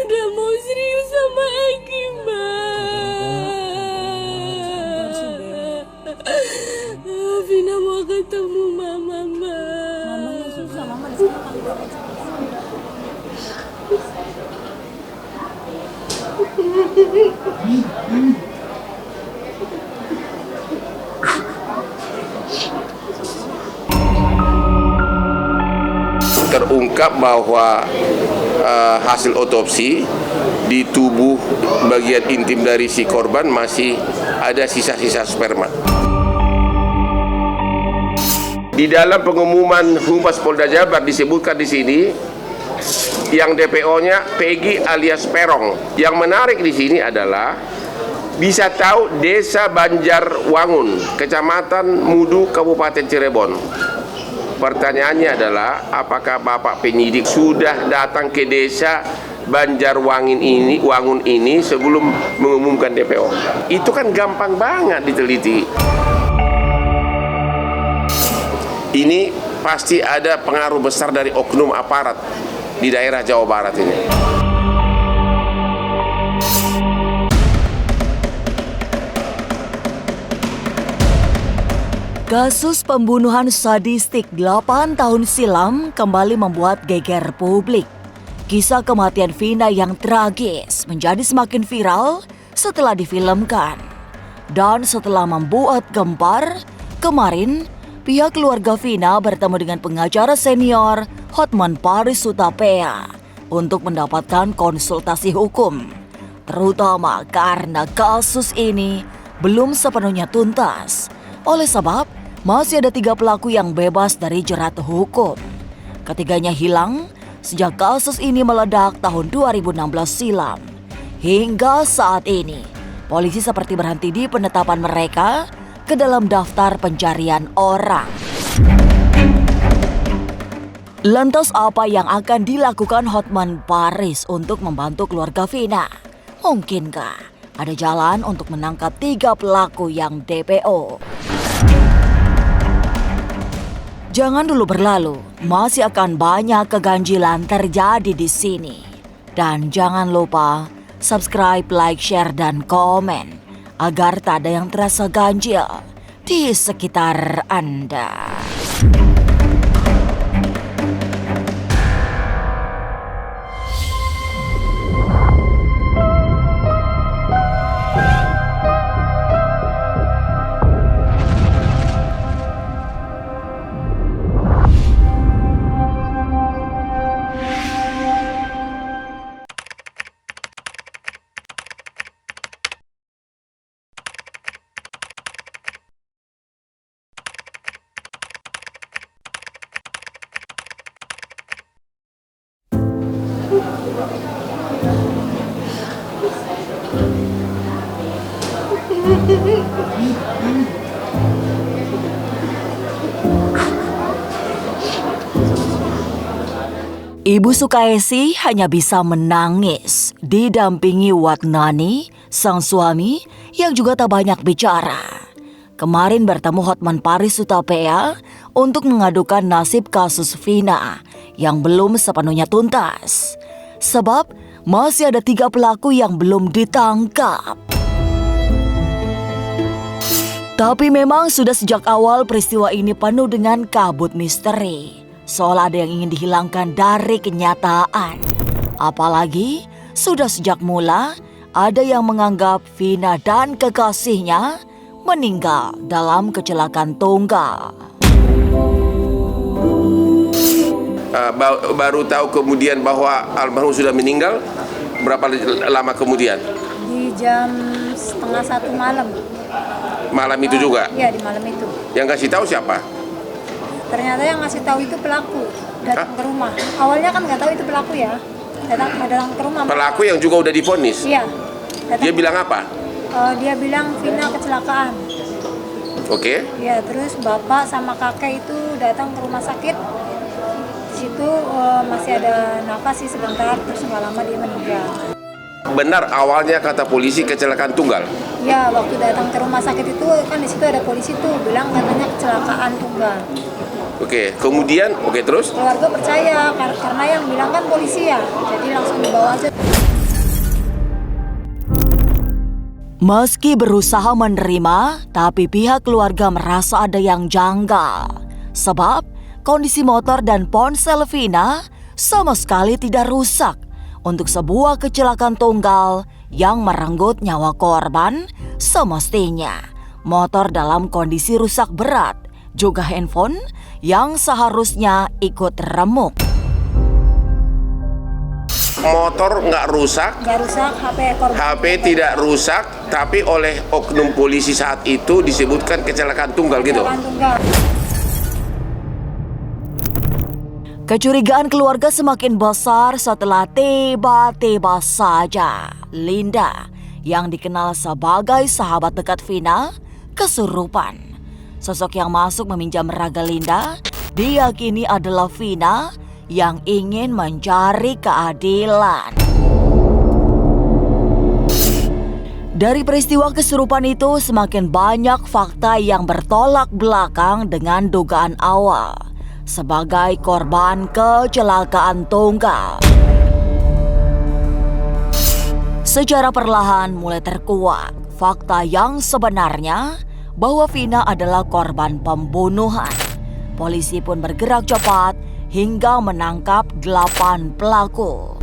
udah mau serius sama Egi, Ma. Vina mau ketemu Mama, Ma. Mamanya susah, Mama di sana kan udah terungkap bahwa hasil otopsi di tubuh bagian intim dari si korban masih ada sisa-sisa sperma. Di dalam pengumuman Humas Polda Jabar disebutkan di sini yang DPO-nya Peggy alias Perong. Yang menarik di sini adalah bisa tahu Desa Banjarwangun, Kecamatan Mudu, Kabupaten Cirebon. Pertanyaannya adalah, apakah Bapak penyidik sudah datang ke desa Banjarwangun ini sebelum mengumumkan DPO? Itu kan gampang banget diteliti. Ini pasti ada pengaruh besar dari oknum aparat di daerah Jawa Barat ini. Kasus pembunuhan sadistik 8 tahun silam kembali membuat geger publik. Kisah kematian Vina yang tragis menjadi semakin viral setelah difilmkan. Dan setelah membuat gempar, kemarin pihak keluarga Vina bertemu dengan pengacara senior Hotman Paris Hutapea untuk mendapatkan konsultasi hukum. Terutama karena kasus ini belum sepenuhnya tuntas. Oleh sebab, masih ada 3 pelaku yang bebas dari jerat hukum. Ketiganya hilang sejak kasus ini meledak tahun 2016 silam. Hingga saat ini, polisi seperti berhenti di penetapan mereka ke dalam daftar pencarian orang. Lantas apa yang akan dilakukan Hotman Paris untuk membantu keluarga Vina? Mungkinkah ada jalan untuk menangkap 3 pelaku yang DPO? Jangan dulu berlalu, masih akan banyak keganjilan terjadi di sini. Dan jangan lupa subscribe, like, share, dan komen agar tak ada yang terasa ganjil di sekitar Anda. Ibu Sukaesi hanya bisa menangis didampingi Watnani, sang suami yang juga tak banyak bicara. Kemarin bertemu Hotman Paris Hutapea untuk mengadukan nasib kasus Vina yang belum sepenuhnya tuntas. Sebab masih ada 3 pelaku yang belum ditangkap. Tapi memang sudah sejak awal peristiwa ini penuh dengan kabut misteri. Seolah ada yang ingin dihilangkan dari kenyataan. Apalagi sudah sejak mula ada yang menganggap Vina dan kekasihnya meninggal dalam kecelakaan tunggal. Baru tahu kemudian bahwa almarhum sudah meninggal, berapa lama kemudian? Di jam 12:30 malam. Malam itu juga? Iya, di malam itu. Yang kasih tahu siapa? Ternyata yang ngasih tahu itu pelaku datang ke rumah. Awalnya kan nggak tahu itu pelaku ya. Datang ke rumah. Pelaku yang juga udah divonis? Iya. Dia bilang apa? Dia bilang Vina kecelakaan. Oke. Ya, terus bapak sama kakek itu datang ke rumah sakit. Di situ masih ada nafas sih sebentar, terus nggak lama dia meninggal. Benar awalnya kata polisi kecelakaan tunggal? Ya, waktu datang ke rumah sakit itu kan di situ ada polisi tuh bilang katanya kecelakaan tunggal. Oke, kemudian terus? Keluarga percaya karena yang bilang kan polisi ya, jadi langsung dibawa aja. Meski berusaha menerima, tapi pihak keluarga merasa ada yang janggal. Sebab kondisi motor dan ponsel Vina sama sekali tidak rusak untuk sebuah kecelakaan tunggal yang merenggut nyawa korban. Semestinya motor dalam kondisi rusak berat, juga handphone yang seharusnya ikut remuk. Motor nggak rusak, HP korban. HP tidak rusak, tapi oleh oknum polisi saat itu disebutkan kecelakaan tunggal gitu. Kecelakaan tunggal. Kecurigaan keluarga semakin besar setelah tiba-tiba saja Linda, yang dikenal sebagai sahabat dekat Vina, kesurupan. Sosok yang masuk meminjam raga Linda diyakini adalah Vina yang ingin mencari keadilan. Dari peristiwa kesurupan itu semakin banyak fakta yang bertolak belakang dengan dugaan awal sebagai korban kecelakaan tunggal. Secara perlahan mulai terkuak fakta yang sebenarnya bahwa Vina adalah korban pembunuhan. Polisi pun bergerak cepat hingga menangkap 8 pelaku.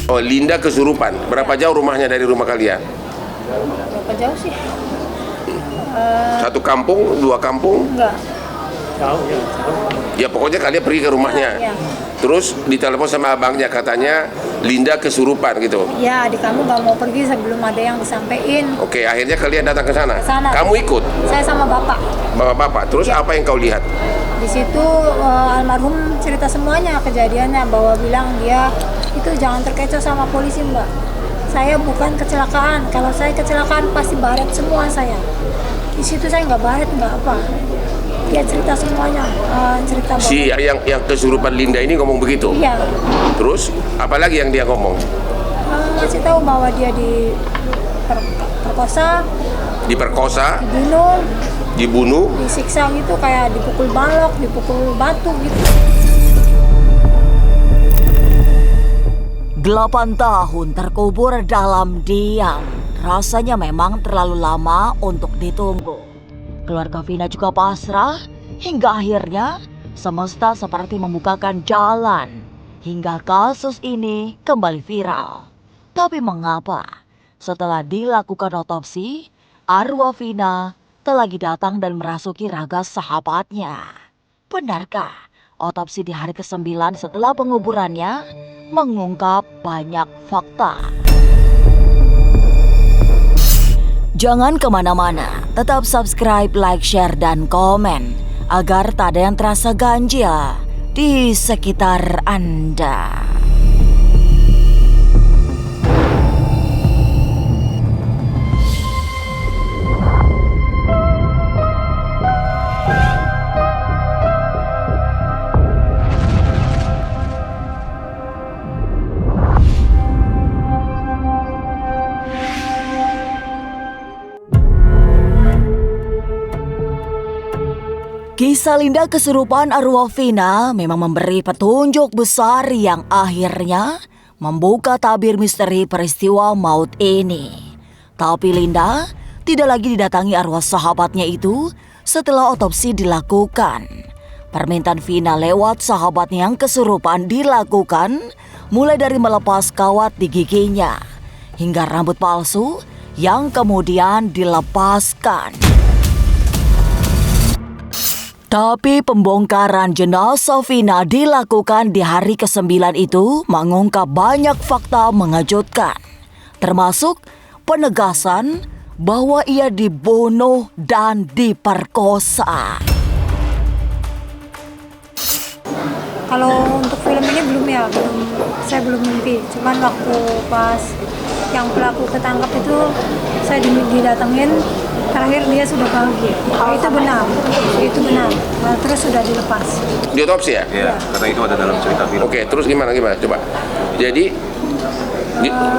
Oh, Linda kesurupan. Berapa jauh rumahnya dari rumah kalian? Berapa jauh sih? Satu kampung, 2 kampung? Enggak. Ya pokoknya kalian pergi ke rumahnya. Iya. Terus ditelepon sama abangnya, katanya Linda kesurupan gitu. Ya, adik kamu nggak mau pergi sebelum ada yang disampaikan. Oke, akhirnya kalian datang ke sana. Sana. Kamu ikut? Saya sama bapak. Bapak-bapak. Terus Ya. apa yang kau lihat? Di situ almarhum cerita semuanya kejadiannya, bahwa bilang dia itu jangan terkecoh sama polisi, Mbak. Saya bukan kecelakaan. Kalau saya kecelakaan pasti baret semua saya. Di situ saya nggak baret, nggak apa. Dia cerita semuanya, cerita bahwa Si yang kesurupan Linda ini ngomong begitu. iya, Terus apalagi yang dia ngomong? ngasih tahu bahwa dia diperkosa, Diperkosa, dibunuh, dibunuh. disiksa gitu, kayak dipukul balok, dipukul batu gitu. 8 tahun terkubur dalam diam. Rasanya memang terlalu lama untuk ditunggu. Keluarga Vina juga pasrah hingga akhirnya semesta seperti membukakan jalan hingga kasus ini kembali viral. Tapi mengapa setelah dilakukan otopsi, arwah Vina telah lagi datang dan merasuki raga sahabatnya? Benarkah otopsi di hari ke-9 setelah penguburannya mengungkap banyak fakta? Jangan kemana-mana, tetap subscribe, like, share, dan komen agar tak ada yang terasa ganjil di sekitar Anda. Kisah Linda kesurupan arwah Vina memang memberi petunjuk besar yang akhirnya membuka tabir misteri peristiwa maut ini. Tapi Linda tidak lagi didatangi arwah sahabatnya itu setelah otopsi dilakukan. Permintaan Vina lewat sahabatnya yang kesurupan dilakukan mulai dari melepas kawat di giginya hingga rambut palsu yang kemudian dilepaskan. Tapi pembongkaran jenazah Vina dilakukan di hari ke-9 itu mengungkap banyak fakta mengejutkan. Termasuk penegasan bahwa ia dibunuh dan diperkosa. Kalau untuk film ini belum, saya belum mimpi. Cuman waktu pas yang pelaku ketangkap itu saya didatengin, terakhir dia sudah bahagia. Itu benar. Nah, terus sudah dilepas. Diotopsi ya? Iya, karena itu ada dalam cerita film. Oke, terus gimana coba. Jadi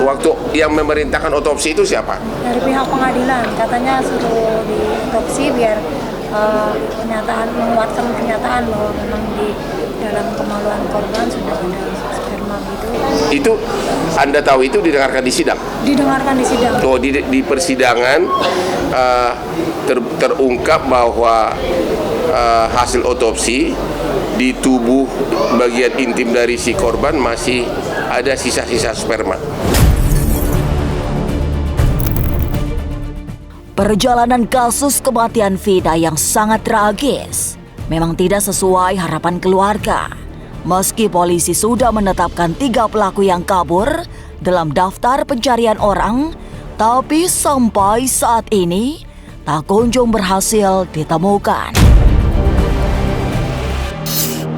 waktu yang memerintahkan otopsi itu siapa? Dari pihak pengadilan katanya suruh diotopsi biar menguatkan pernyataan bahwa memang di dalam kemaluan korban sudah ada sperma gitu. Itu Anda tahu itu didengarkan di sidang? Didengarkan di sidang. Oh, di persidangan terungkap bahwa hasil otopsi di tubuh bagian intim dari si korban masih ada sisa-sisa sperma. Perjalanan kasus kematian Vina yang sangat tragis memang tidak sesuai harapan keluarga. Meski polisi sudah menetapkan 3 pelaku yang kabur dalam daftar pencarian orang, tapi sampai saat ini tak kunjung berhasil ditemukan.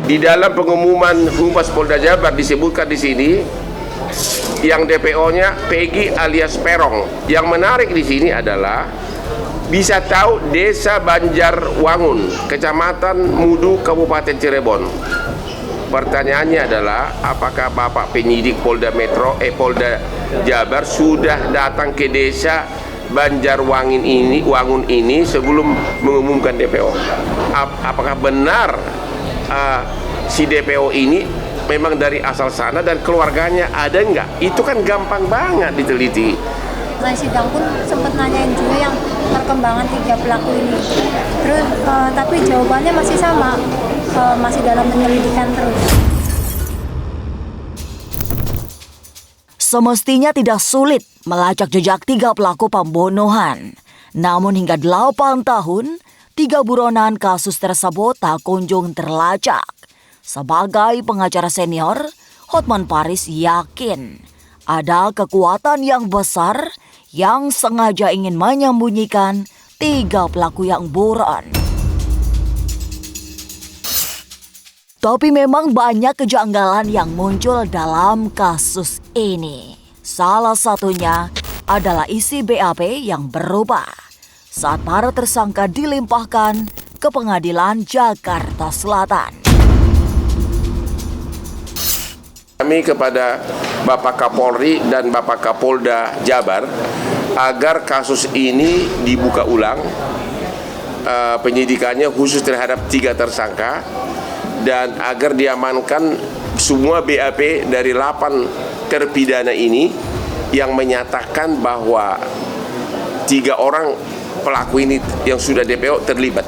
Di dalam pengumuman Humas Polda Jabar disebutkan di sini yang DPO-nya Peggy alias Perong. Yang menarik di sini adalah bisa tahu Desa Banjarwangun, Kecamatan Mudu, Kabupaten Cirebon. Pertanyaannya adalah apakah Bapak penyidik Polda Jabar sudah datang ke Desa Banjarwangun ini sebelum mengumumkan DPO? Apakah benar si DPO ini memang dari asal sana dan keluarganya ada nggak? Itu kan gampang banget diteliti. Nah, sidang pun sempat nanyain juga yang perkembangan 3 pelaku ini. Terus tapi jawabannya masih sama, masih dalam penyelidikan terus. Semestinya tidak sulit melacak jejak 3 pelaku pembunuhan. Namun hingga 8 tahun, 3 buronan kasus tersebut tak kunjung terlacak. Sebagai pengacara senior, Hotman Paris yakin ada kekuatan yang besar yang sengaja ingin menyembunyikan 3 pelaku yang buron. Tapi memang banyak kejanggalan yang muncul dalam kasus ini. Salah satunya adalah isi BAP yang berubah saat para tersangka dilimpahkan ke Pengadilan Jakarta Selatan. Kami kepada Bapak Kapolri dan Bapak Kapolda Jabar agar kasus ini dibuka ulang, penyidikannya khusus terhadap 3 tersangka, dan agar diamankan semua BAP dari 8 terpidana ini yang menyatakan bahwa 3 orang pelaku ini yang sudah DPO terlibat.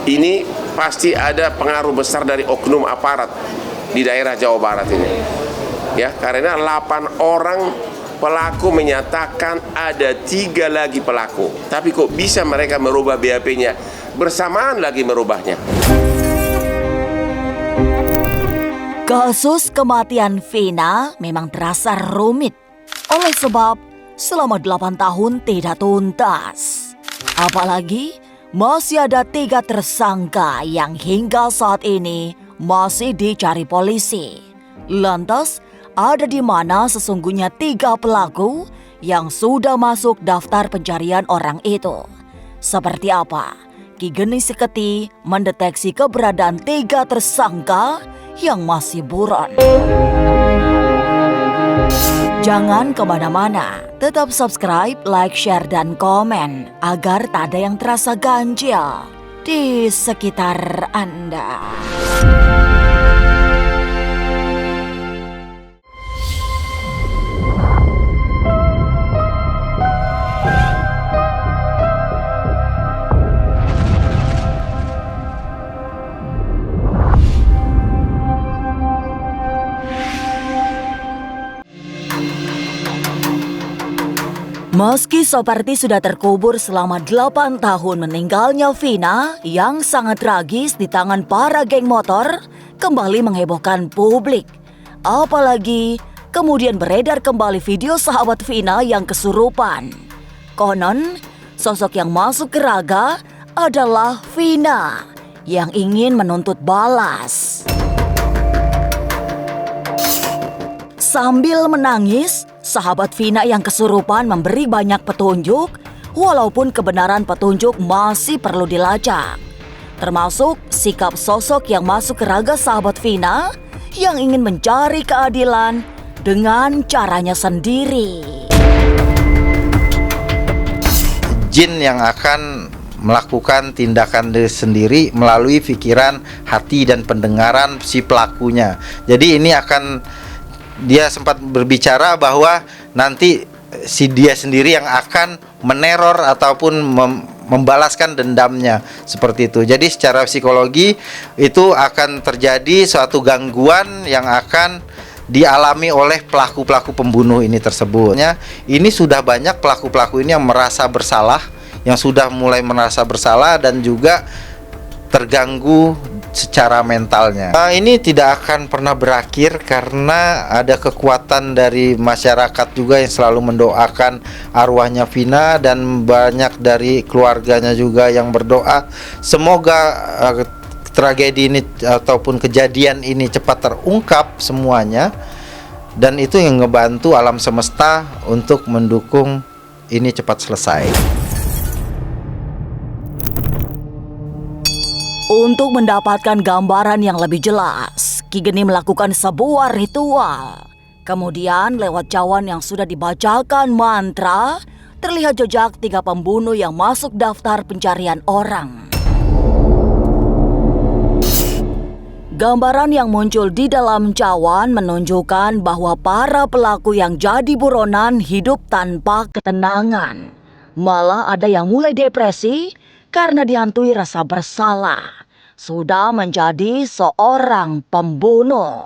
Ini pasti ada pengaruh besar dari oknum aparat di daerah Jawa Barat ini. Ya, karena 8 orang pelaku menyatakan ada 3 lagi pelaku. Tapi kok bisa mereka merubah BAP-nya bersamaan lagi merubahnya? Kasus kematian Vina memang terasa rumit oleh sebab selama 8 tahun tidak tuntas. Apalagi masih ada 3 tersangka yang hingga saat ini masih dicari polisi. Lantas, ada di mana sesungguhnya 3 pelaku yang sudah masuk daftar pencarian orang itu? Seperti apa Ki Geni Seketi mendeteksi keberadaan 3 tersangka yang masih buron? Jangan kemana-mana, tetap subscribe, like, share, dan komen agar tak ada yang terasa ganjil di sekitar Anda. Meski seperti sudah terkubur selama 8 tahun meninggalnya Vina yang sangat tragis di tangan para geng motor kembali menghebohkan publik. Apalagi kemudian beredar kembali video sahabat Vina yang kesurupan. Konon, sosok yang masuk ke raga adalah Vina yang ingin menuntut balas. Sambil menangis, sahabat Vina yang kesurupan memberi banyak petunjuk, walaupun kebenaran petunjuk masih perlu dilacak. Termasuk sikap sosok yang masuk ke raga sahabat Vina yang ingin mencari keadilan dengan caranya sendiri. Jin yang akan melakukan tindakan sendiri melalui pikiran, hati, dan pendengaran si pelakunya. Jadi ini akan dia sempat berbicara bahwa nanti si dia sendiri yang akan meneror ataupun membalaskan dendamnya seperti itu. Jadi secara psikologi itu akan terjadi suatu gangguan yang akan dialami oleh pelaku-pelaku pembunuh ini tersebut. Ini sudah banyak pelaku-pelaku ini yang merasa bersalah, yang sudah mulai merasa bersalah dan juga terganggu secara mentalnya. Ini tidak akan pernah berakhir karena ada kekuatan dari masyarakat juga yang selalu mendoakan arwahnya Vina, dan banyak dari keluarganya juga yang berdoa semoga tragedi ini ataupun kejadian ini cepat terungkap semuanya, dan itu yang ngebantu alam semesta untuk mendukung ini cepat selesai. Untuk mendapatkan gambaran yang lebih jelas, Ki Geni melakukan sebuah ritual. Kemudian lewat cawan yang sudah dibacakan mantra, terlihat jejak 3 pembunuh yang masuk daftar pencarian orang. Gambaran yang muncul di dalam cawan menunjukkan bahwa para pelaku yang jadi buronan hidup tanpa ketenangan. Malah ada yang mulai depresi karena dihantui rasa bersalah. Sudah menjadi seorang pembunuh.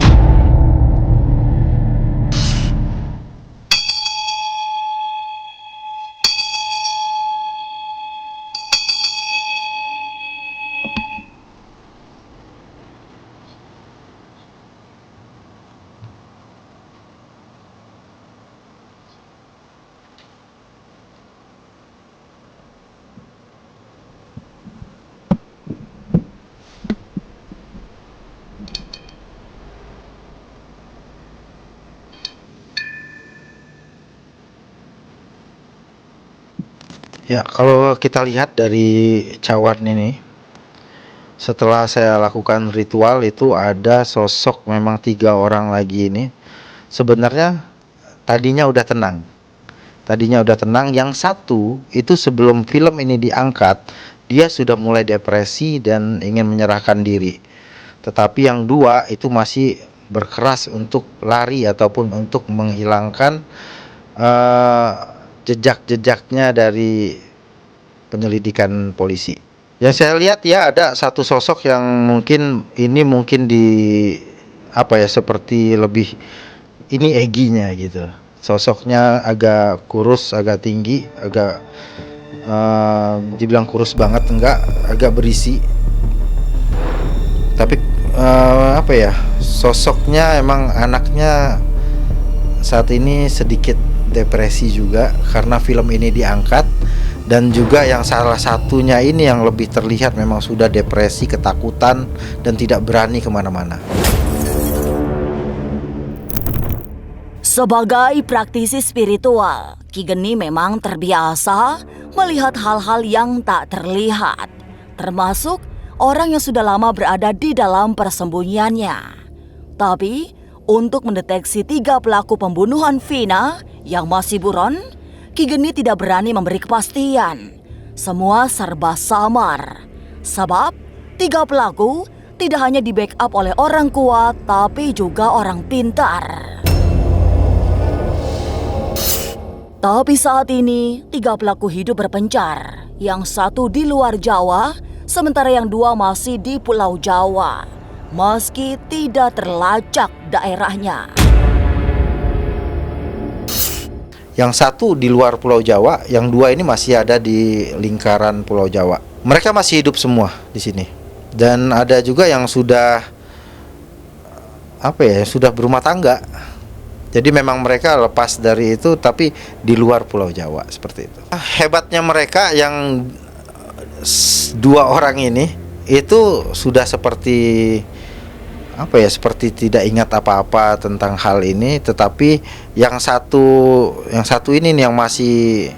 Ya, kalau kita lihat dari cawan ini, setelah saya lakukan ritual itu ada sosok memang 3 orang lagi ini. Sebenarnya tadinya udah tenang. Yang satu itu sebelum film ini diangkat, dia sudah mulai depresi dan ingin menyerahkan diri. Tetapi yang 2 itu masih berkeras untuk lari ataupun untuk menghilangkan jejak-jejaknya dari penyelidikan polisi. Yang saya lihat ya ada satu sosok yang mungkin seperti lebih ini Egy-nya gitu. Sosoknya agak kurus, agak tinggi, agak dibilang kurus banget enggak, agak berisi. Tapi sosoknya emang anaknya saat ini sedikit depresi juga karena film ini diangkat, dan juga yang salah satunya ini yang lebih terlihat memang sudah depresi, ketakutan, dan tidak berani kemana-mana. Sebagai praktisi spiritual, Ki Geni memang terbiasa melihat hal-hal yang tak terlihat, termasuk orang yang sudah lama berada di dalam persembunyiannya. Tapi untuk mendeteksi 3 pelaku pembunuhan Vina yang masih buron, Ki Geni tidak berani memberi kepastian. Semua serba samar. Sebab 3 pelaku tidak hanya di backup oleh orang kuat, tapi juga orang pintar. Tapi saat ini 3 pelaku hidup berpencar. Yang 1 di luar Jawa, sementara yang 2 masih di Pulau Jawa. Meski tidak terlacak daerahnya. Yang 1 di luar Pulau Jawa, yang 2 ini masih ada di lingkaran Pulau Jawa. Mereka masih hidup semua di sini. Dan ada juga yang sudah sudah berumah tangga. Jadi memang mereka lepas dari itu tapi di luar Pulau Jawa seperti itu. Hebatnya mereka yang 2 orang ini itu sudah seperti seperti tidak ingat apa-apa tentang hal ini, tetapi yang satu ini nih yang masih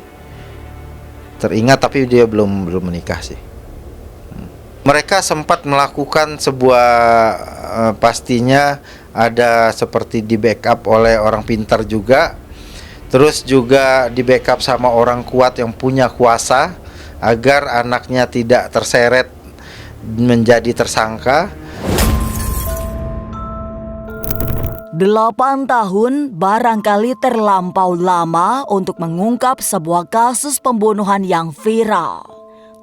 teringat, tapi dia belum menikah sih. Mereka sempat melakukan sebuah pastinya ada seperti di backup oleh orang pintar juga, terus juga di backup sama orang kuat yang punya kuasa agar anaknya tidak terseret menjadi tersangka. 8 tahun barangkali terlampau lama untuk mengungkap sebuah kasus pembunuhan yang viral.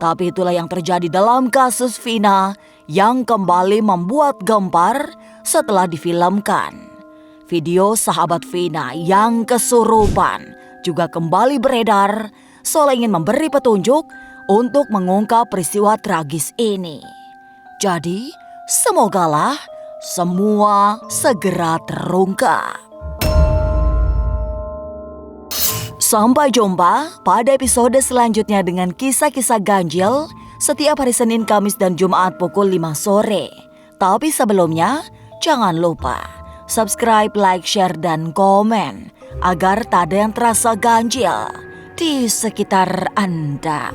Tapi itulah yang terjadi dalam kasus Vina yang kembali membuat gempar setelah difilmkan. Video sahabat Vina yang kesurupan juga kembali beredar seolah ingin memberi petunjuk untuk mengungkap peristiwa tragis ini. Jadi, semogalah semua segera terungkap. Sampai jumpa pada episode selanjutnya dengan kisah-kisah ganjil setiap hari Senin, Kamis, dan Jumat pukul 5 sore. Tapi sebelumnya, jangan lupa subscribe, like, share, dan komen agar tak ada yang terasa ganjil di sekitar Anda.